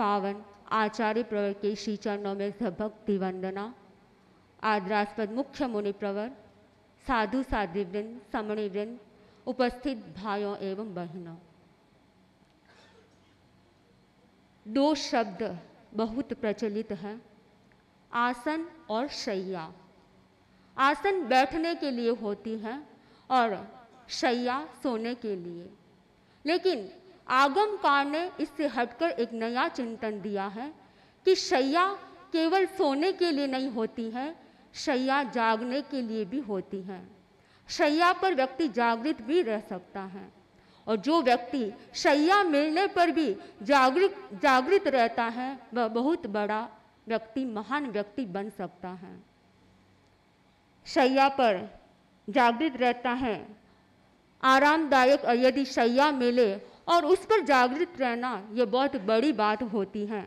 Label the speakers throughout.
Speaker 1: पावन आचार्य प्रवर के श्री चरणों में भक्ति वंदना। आदरास्पद मुख्य मुनि प्रवर, साधु साध्वीवृंद, समणी वृंद, उपस्थित भाइयों एवं बहनों, दो शब्द बहुत प्रचलित हैं, आसन और शैया। आसन बैठने के लिए होती है और शैया सोने के लिए, लेकिन आगमकार ने इससे हटकर एक नया चिंतन दिया है कि शैया केवल सोने के लिए नहीं होती है, शैया जागने के लिए भी होती है। शैया पर व्यक्ति जागृत भी रह सकता है, और जो व्यक्ति शैया मिलने पर भी जागृत रहता है वह बहुत बड़ा व्यक्ति, महान व्यक्ति बन सकता है। शैया पर जागृत रहता है, आरामदायक यदि शैया मिले और उस पर जागृत रहना ये बहुत बड़ी बात होती है।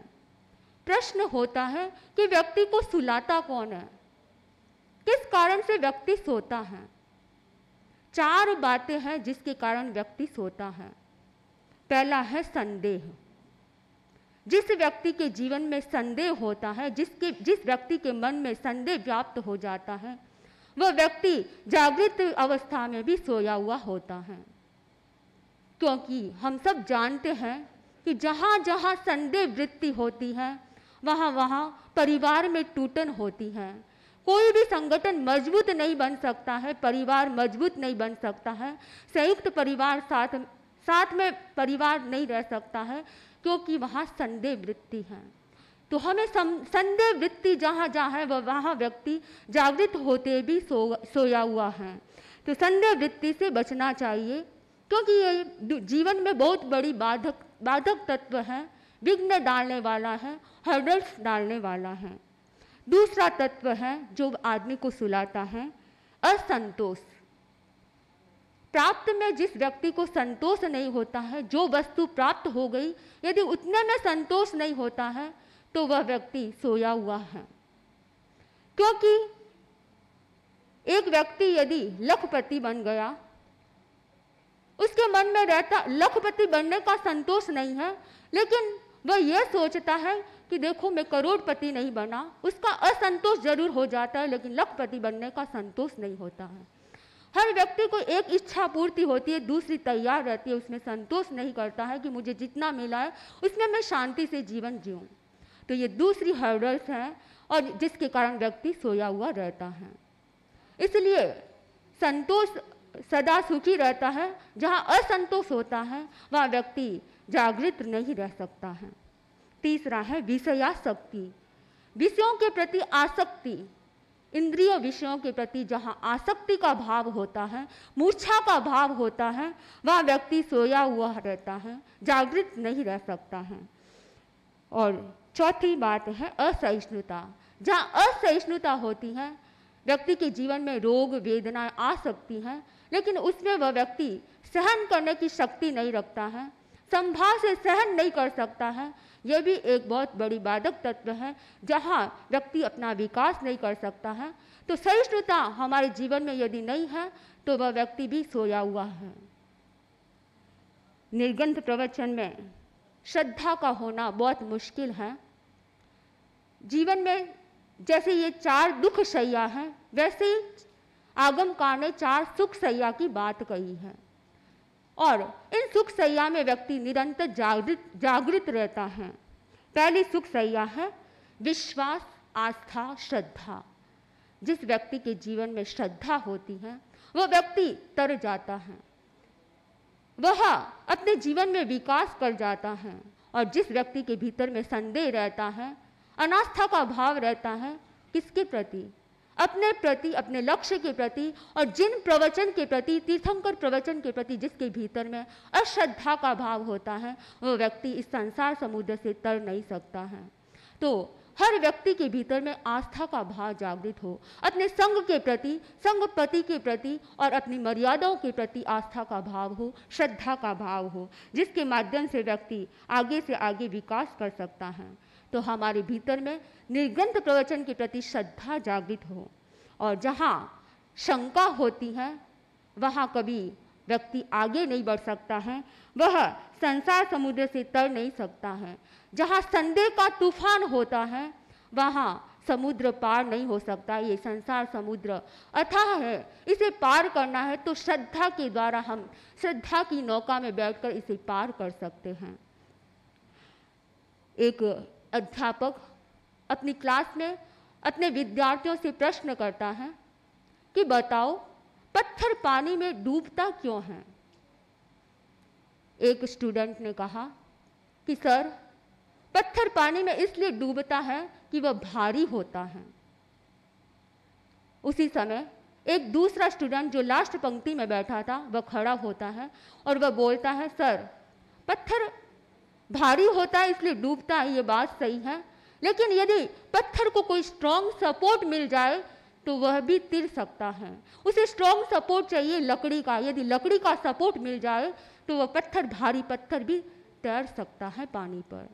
Speaker 1: प्रश्न होता है कि व्यक्ति को सुलाता कौन है, किस कारण से व्यक्ति सोता है। 4 बातें हैं जिसके कारण व्यक्ति सोता है। पहला है संदेह। जिस व्यक्ति के जीवन में संदेह होता है, जिस व्यक्ति के मन में संदेह व्याप्त हो जाता है, वह व्यक्ति जागृत अवस्था में भी सोया हुआ होता है। क्योंकि हम सब जानते हैं कि जहाँ जहाँ संदेह वृत्ति होती है वहाँ वहाँ परिवार में टूटन होती है। कोई भी संगठन मजबूत नहीं बन सकता है, परिवार मजबूत नहीं बन सकता है, संयुक्त परिवार साथ में परिवार नहीं रह सकता है, क्योंकि वहाँ संदेह वृत्ति है। तो हमें संदेह वृत्ति जहाँ जहाँ है वहाँ व्यक्ति जागृत होते भी सोया हुआ है। तो संदेह वृत्ति से बचना चाहिए, क्योंकि ये जीवन में बहुत बड़ी बाधक तत्व है, विघ्न डालने वाला है, हर्डल्स डालने वाला है। दूसरा तत्व है जो आदमी को सुलाता है, असंतोष। प्राप्त में जिस व्यक्ति को संतोष नहीं होता है, जो वस्तु प्राप्त हो गई यदि उतने में संतोष नहीं होता है तो वह व्यक्ति सोया हुआ है। क्योंकि एक व्यक्ति यदि लखपति बन गया, उसके मन में रहता लखपति बनने का संतोष नहीं है, लेकिन वह यह सोचता है कि देखो मैं करोड़पति नहीं बना। उसका असंतोष जरूर हो जाता है, लेकिन लखपति बनने का संतोष नहीं होता है। हर व्यक्ति को एक इच्छा पूर्ति होती है, दूसरी तैयार रहती है, उसमें संतोष नहीं करता है कि मुझे जितना मिला है उसमें मैं शांति से जीवन जीऊँ। तो ये दूसरी हर्डल्स हैं और जिसके कारण व्यक्ति सोया हुआ रहता है। इसलिए संतोष सदा सुखी रहता है, जहाँ असंतोष होता है वहाँ व्यक्ति जागृत नहीं रह सकता है। तीसरा है विषयासक्ति, विषयों के प्रति आसक्ति। इंद्रिय विषयों के प्रति जहाँ आसक्ति का भाव होता है, मूर्छा का भाव होता है, वह व्यक्ति सोया हुआ रहता है, जागृत नहीं रह सकता है। और चौथी बात है असहिष्णुता। जहाँ असहिष्णुता होती है, व्यक्ति के जीवन में रोग वेदनाएं आ सकती हैं, लेकिन उसमें वह व्यक्ति सहन करने की शक्ति नहीं रखता है, संभाव से सहन नहीं कर सकता है। यह भी एक बहुत बड़ी बाधक तत्व है, जहाँ व्यक्ति अपना विकास नहीं कर सकता है। तो सहिष्णुता हमारे जीवन में यदि नहीं है तो वह व्यक्ति भी सोया हुआ है। निर्ग्रंथ प्रवचन में श्रद्धा का होना बहुत मुश्किल है। जीवन में जैसे ये 4 दुख शैया हैं, वैसे ही आगमकार ने 4 सुख शैया की बात कही है। और इन सुख शैया में व्यक्ति निरंतर जागृत रहता है। पहली सुख शैया है विश्वास, आस्था, श्रद्धा। जिस व्यक्ति के जीवन में श्रद्धा होती है वह व्यक्ति तर जाता है, वह अपने जीवन में विकास कर जाता है। और जिस व्यक्ति के भीतर में संदेह रहता है, अनास्था का भाव रहता है, किसके प्रति? अपने प्रति, अपने लक्ष्य के प्रति, और जिन प्रवचन के प्रति, तीर्थंकर प्रवचन के प्रति जिसके भीतर में अश्रद्धा का भाव होता है, वह व्यक्ति इस संसार समुद्र से तर नहीं सकता है। तो हर व्यक्ति के भीतर में आस्था का भाव जागृत हो, अपने संग के प्रति, संगपति के प्रति और अपनी मर्यादाओं के प्रति आस्था का भाव हो, श्रद्धा का भाव हो, जिसके माध्यम से व्यक्ति आगे से आगे विकास कर सकता है। तो हमारे भीतर में निर्ग्रंथ प्रवचन के प्रति श्रद्धा जागृत हो। और जहाँ शंका होती है वहाँ कभी व्यक्ति आगे नहीं बढ़ सकता है, वह संसार समुद्र से तर नहीं सकता है। जहाँ संदेह का तूफान होता है वहाँ समुद्र पार नहीं हो सकता। ये संसार समुद्र अथाह है, इसे पार करना है तो श्रद्धा के द्वारा हम श्रद्धा की नौका में बैठकर इसे पार कर सकते हैं। एक अध्यापक अपनी क्लास में अपने विद्यार्थियों से प्रश्न करता है कि बताओ पत्थर पानी में डूबता क्यों है। एक स्टूडेंट ने कहा कि सर, पत्थर पानी में इसलिए डूबता है कि वह भारी होता है। उसी समय एक दूसरा स्टूडेंट जो लास्ट पंक्ति में बैठा था वह खड़ा होता है और वह बोलता है, सर, पत्थर भारी होता है इसलिए डूबता है, ये बात सही है, लेकिन यदि पत्थर को कोई स्ट्रॉन्ग सपोर्ट मिल जाए तो वह भी तिर सकता है। उसे स्ट्रॉन्ग सपोर्ट चाहिए लकड़ी का, यदि लकड़ी का सपोर्ट मिल जाए तो वह पत्थर, भारी पत्थर भी तैर सकता है पानी पर।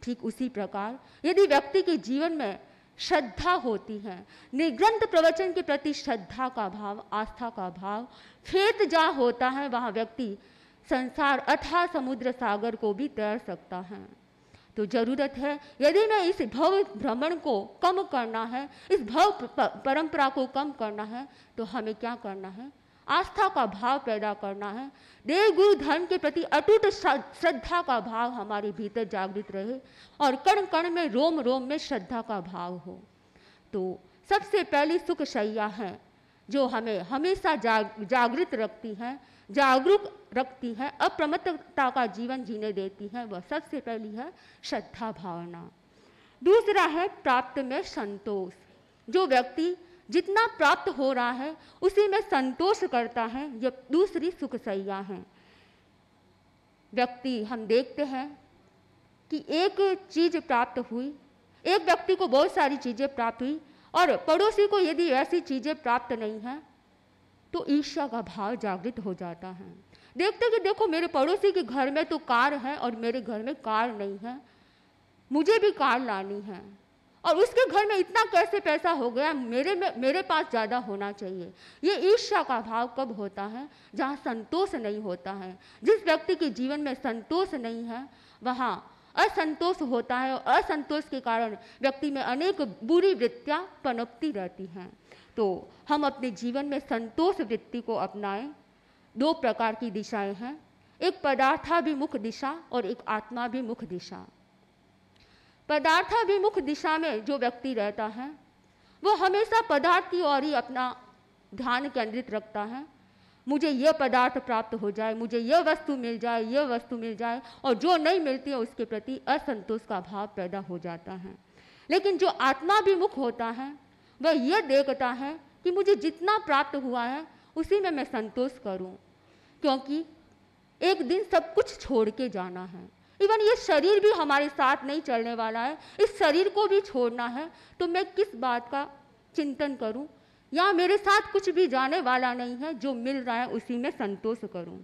Speaker 1: ठीक उसी प्रकार यदि व्यक्ति के जीवन में श्रद्धा होती है, निग्रंथ प्रवचन के प्रति श्रद्धा का भाव, आस्था का भाव, फेथ जहाँ होता है वहाँ व्यक्ति संसार अथाह समुद्र सागर को भी तैर सकता है। तो जरूरत है, यदि मैं इस भव भ्रमण को कम करना है, इस भव परंपरा को कम करना है, तो हमें क्या करना है? आस्था का भाव पैदा करना है। देव गुरु धर्म के प्रति अटूट श्रद्धा का भाव हमारे भीतर जागृत रहे और कण कण में, रोम रोम में श्रद्धा का भाव हो। तो सबसे पहली सुख शैया है जो हमें हमेशा जागृत रखती है, जागरूक रखती है, अप्रमत्तता का जीवन जीने देती है, वह सबसे पहली है श्रद्धा भावना। दूसरा है प्राप्त में संतोष। जो व्यक्ति जितना प्राप्त हो रहा है उसी में संतोष करता है, यह दूसरी सुख सैया है। व्यक्ति, हम देखते हैं कि एक चीज प्राप्त हुई, एक व्यक्ति को बहुत सारी चीजें प्राप्त हुई और पड़ोसी को यदि ऐसी चीजें प्राप्त नहीं है तो ईर्ष्या का भाव जागृत हो जाता है। देखते कि देखो मेरे पड़ोसी के घर में तो कार है और मेरे घर में कार नहीं है, मुझे भी कार लानी है, और उसके घर में इतना कैसे पैसा हो गया, मेरे पास ज़्यादा होना चाहिए। ये ईर्ष्या का भाव कब होता है? जहाँ संतोष नहीं होता है। जिस व्यक्ति के जीवन में संतोष नहीं है वहाँ असंतोष होता है और असंतोष के कारण व्यक्ति में अनेक बुरी वृत्तियाँ पनपती रहती हैं। तो हम अपने जीवन में संतोष वृत्ति को अपनाएं। दो प्रकार की दिशाएं हैं, एक पदार्थाभिमुख दिशा और एक आत्माभिमुख दिशा। पदार्थाभिमुख दिशा में जो व्यक्ति रहता है वो हमेशा पदार्थ की ओर ही अपना ध्यान केंद्रित रखता है। मुझे यह पदार्थ प्राप्त हो जाए, मुझे यह वस्तु मिल जाए, यह वस्तु मिल जाए, और जो नहीं मिलती है उसके प्रति असंतोष का भाव पैदा हो जाता है। लेकिन जो आत्माभिमुख होता है वह यह देखता है कि मुझे जितना प्राप्त हुआ है उसी में मैं संतोष करूं, क्योंकि एक दिन सब कुछ छोड़ के जाना है। इवन ये शरीर भी हमारे साथ नहीं चलने वाला है, इस शरीर को भी छोड़ना है, तो मैं किस बात का चिंतन करूं? या मेरे साथ कुछ भी जाने वाला नहीं है, जो मिल रहा है उसी में संतोष करूं।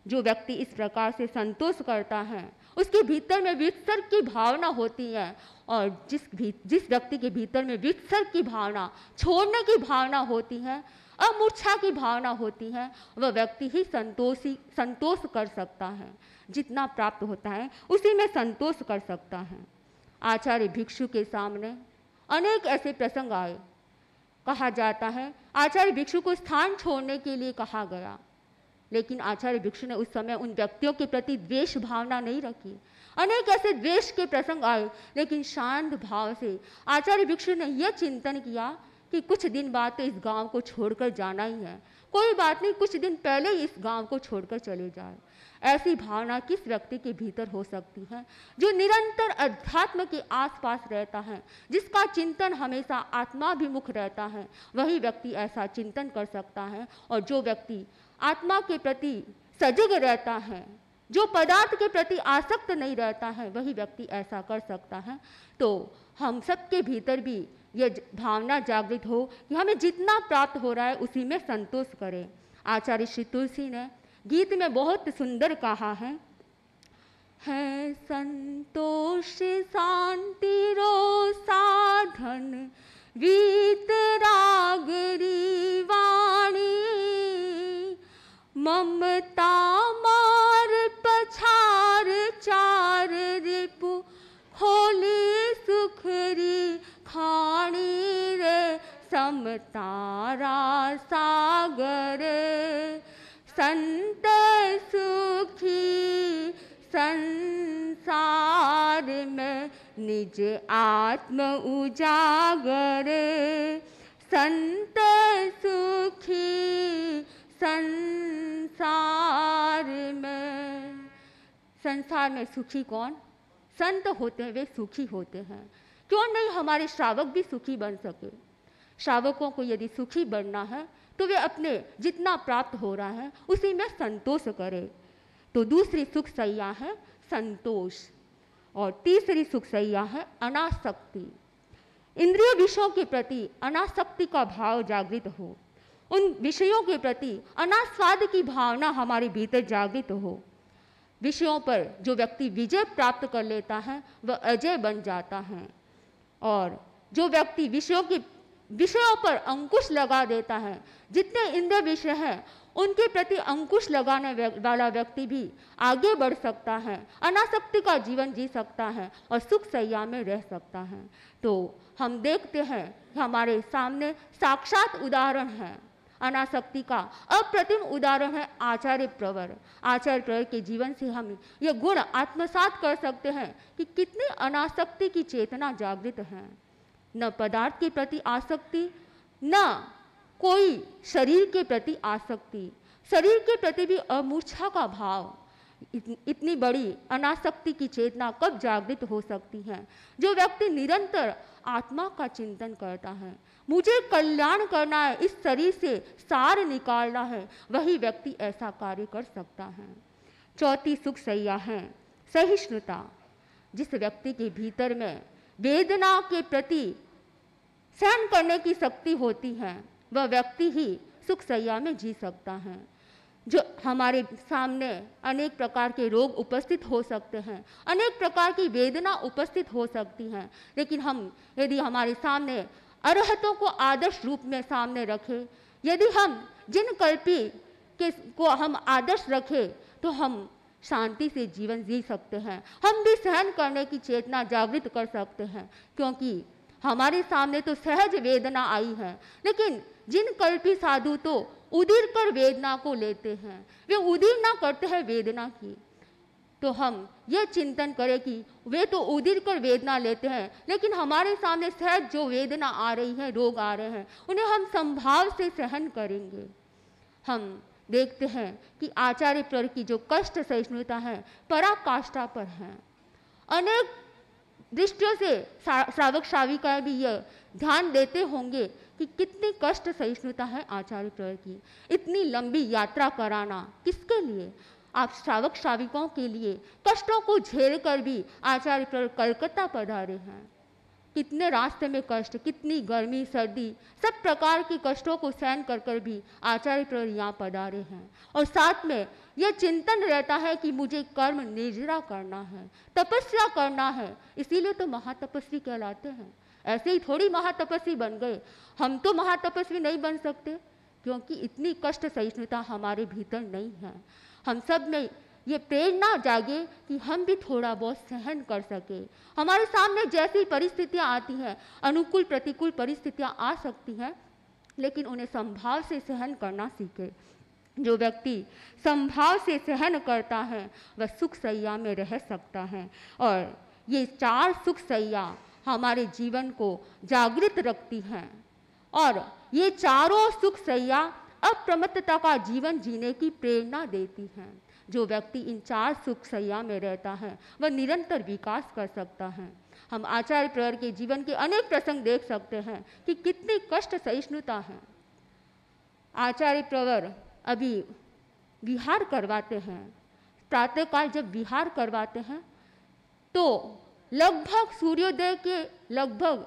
Speaker 1: जो व्यक्ति इस प्रकार से संतोष करता है उसके भीतर में विसर्ग की भावना होती है, और जिस व्यक्ति के भीतर में विसर्ग की भावना, छोड़ने की भावना होती है, अमूर्छा की भावना होती है, वह व्यक्ति ही संतोष कर सकता है। जितना प्राप्त होता है उसी में संतोष कर सकता है। आचार्य भिक्षु के सामने अनेक ऐसे प्रसंग आए। कहा जाता है आचार्य भिक्षु को स्थान छोड़ने के लिए कहा गया, लेकिन आचार्य भिक्षु ने उस समय उन व्यक्तियों के प्रति द्वेष भावना नहीं रखी। अनेक ऐसे द्वेष के प्रसंग आए, लेकिन शांत भाव से आचार्य भिक्षु ने यह चिंतन किया कि कुछ दिन बाद तो इस गांव को छोड़कर जाना ही है, कोई बात नहीं, कुछ दिन पहले ही इस गांव को छोड़कर चले जाए। ऐसी भावना किस व्यक्ति के भीतर हो सकती है? जो निरंतर अध्यात्म के आसपास रहता है, जिसका चिंतन हमेशा आत्माभिमुख रहता है, वही व्यक्ति ऐसा चिंतन कर सकता है। और जो व्यक्ति आत्मा के प्रति सजग रहता है, जो पदार्थ के प्रति आसक्त नहीं रहता है, वही व्यक्ति ऐसा कर सकता है। तो हम सबके भीतर भी ये भावना जागृत हो कि हमें जितना प्राप्त हो रहा है उसी में संतोष करें। आचार्य श्री तुलसी ने गीत में बहुत सुंदर कहा है संतोष शांति रो साधन वीतरागरी वाणी, मम होली सुखरी खाणी रे समतारा सागर, संत सुखी संसार में निज आत्म उजागर, संत सुखी संसार में। संसार में सुखी कौन? संत होते हैं, वे सुखी होते हैं। क्यों नहीं हमारे श्रावक भी सुखी बन सके? श्रावकों को यदि सुखी बनना है तो वे अपने जितना प्राप्त हो रहा है उसी में संतोष करें। तो दूसरी सुख सैया है संतोष, और तीसरी सुख सैया है अनासक्ति। इंद्रिय विषयों के प्रति अनासक्ति का भाव जागृत हो, उन विषयों के प्रति अनास्वाद की भावना हमारे भीतर जागृत हो। विषयों पर जो व्यक्ति विजय प्राप्त कर लेता है वह अजय बन जाता है, और जो व्यक्ति विषयों पर अंकुश लगा देता है, जितने इंद्रिय विषय हैं उनके प्रति अंकुश लगाने वाला व्यक्ति भी आगे बढ़ सकता है, अनासक्ति का जीवन जी सकता है और सुख सैया में रह सकता है। तो हम देखते हैं कि हमारे सामने साक्षात उदाहरण है अनासक्ति का, अप्रतिम उदाहरण है आचार्य प्रवर। आचार्य प्रवर के जीवन से हम ये गुण आत्मसात कर सकते हैं कि कितनी अनासक्ति की चेतना जागृत है। न पदार्थ के प्रति आसक्ति, न कोई शरीर के प्रति आसक्ति, शरीर के प्रति भी अमूर्छा का भाव। इतनी बड़ी अनासक्ति की चेतना कब जागृत हो सकती है? जो व्यक्ति निरंतर आत्मा का चिंतन करता है, मुझे कल्याण करना है, इस शरीर से सार निकालना है, वही व्यक्ति ऐसा कार्य कर सकता है। चौथी सुख सैया है सहिष्णुता। जिस व्यक्ति के भीतर में वेदना के प्रति सहन करने की शक्ति होती है वह व्यक्ति ही सुख सैया में जी सकता है। जो हमारे सामने अनेक प्रकार के रोग उपस्थित हो सकते हैं, अनेक प्रकार की वेदना उपस्थित हो सकती हैं, लेकिन हम यदि हमारे सामने अरहतों को आदर्श रूप में सामने रखें, यदि हम जिन कल्पी के को हम आदर्श रखें तो हम शांति से जीवन जी सकते हैं। हम भी सहन करने की चेतना जागृत कर सकते हैं, क्योंकि हमारे सामने तो सहज वेदना आई है, लेकिन जिन कल्पी साधु तो उदिर कर वेदना को लेते हैं, वे उदिर ना करते हैं वेदना की। तो हम यह चिंतन करें कि वे तो उदिर कर वेदना लेते हैं, लेकिन हमारे सामने सहज जो वेदना आ रही है, रोग आ रहे हैं, उन्हें हम संभाव से सहन करेंगे। हम देखते हैं कि आचार्य प्रवर की जो कष्ट सहिष्णुता है पराकाष्ठा पर है। अनेक दृष्टियों से श्रावक श्राविका भी यह ध्यान देते होंगे कि कितनी कष्ट सहिष्णुता है आचार्य प्रवर की। इतनी लंबी यात्रा कराना किसके लिए? आप श्रावक श्राविकों के लिए कष्टों को झेल कर भी आचार्य प्रवर कलकत्ता पधारे हैं। कितने रास्ते में कष्ट, कितनी गर्मी सर्दी, सब प्रकार के कष्टों को सहन कर कर भी आचार्य प्रवर यहाँ पधारे हैं। और साथ में यह चिंतन रहता है कि मुझे कर्म निर्जरा करना है, तपस्या करना है, इसीलिए तो महातपस्वी कहलाते हैं। ऐसे ही थोड़ी महातपस्वी बन गए, हम तो महातपस्वी नहीं बन सकते, क्योंकि इतनी कष्ट सहिष्णुता हमारे भीतर नहीं है। हम सब में ये प्रेरणा जागे कि हम भी थोड़ा बहुत सहन कर सके। हमारे सामने जैसी परिस्थितियाँ आती हैं, अनुकूल प्रतिकूल परिस्थितियाँ आ सकती हैं, लेकिन उन्हें संभाव से सहन करना सीखे। जो व्यक्ति संभाव से सहन करता है वह सुख सैया में रह सकता है। और ये चार सुख सैया हमारे जीवन को जागृत रखती हैं, और ये चारों सुख सैया अप्रमत्तता का जीवन जीने की प्रेरणा देती हैं। जो व्यक्ति इन चार सुख सैया में रहता है वह निरंतर विकास कर सकता है। हम आचार्य प्रवर के जीवन के अनेक प्रसंग देख सकते हैं कि कितनी कष्ट सहिष्णुता है। आचार्य प्रवर अभी विहार करवाते हैं, प्रातःकाल जब विहार करवाते हैं तो लगभग सूर्योदय के लगभग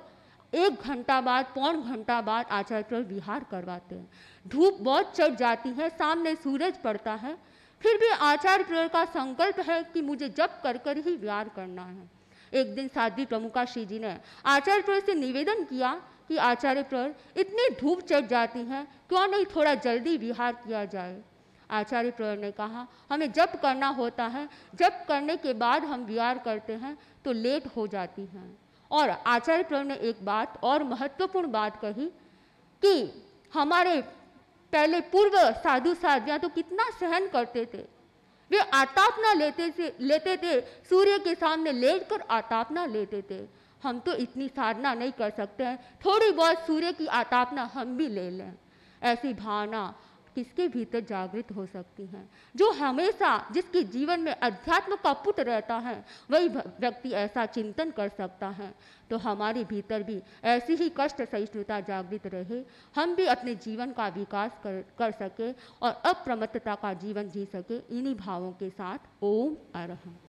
Speaker 1: 1 घंटा बाद, पौन घंटा बाद आचार्य प्रवर विहार करवाते हैं। धूप बहुत चढ़ जाती है, सामने सूरज पड़ता है, फिर भी आचार्य प्रवर का संकल्प है कि मुझे जप कर कर ही विहार करना है। एक दिन साध्वी प्रमुखा श्री जी ने आचार्य प्रवर से निवेदन किया कि आचार्य प्रवर इतनी धूप चढ़ जाती है, क्यों नहीं थोड़ा जल्दी विहार किया जाए। आचार्य प्रवर ने कहा हमें जप करना होता है, जप करने के बाद हम विहार करते हैं तो लेट हो जाती हैं। और आचार्य प्रवर ने एक बात और महत्वपूर्ण बात कही कि हमारे पहले पूर्व साधु साधियाँ तो कितना सहन करते थे, वे आतापना लेते थे, सूर्य के सामने लेटकर आतापना लेते थे। हम तो इतनी साधना नहीं कर सकते हैं, थोड़ी बहुत सूर्य की आतापना हम भी ले लें। ऐसी भावना किसके भीतर जागृत हो सकती है? जो हमेशा जिसके जीवन में अध्यात्म का पुट रहता है वही व्यक्ति ऐसा चिंतन कर सकता है। तो हमारे भीतर भी ऐसी ही कष्ट सहिष्णुता जागृत रहे, हम भी अपने जीवन का विकास कर सके और अप्रमत्तता का जीवन जी सके। इन्हीं भावों के साथ ओम अरहम।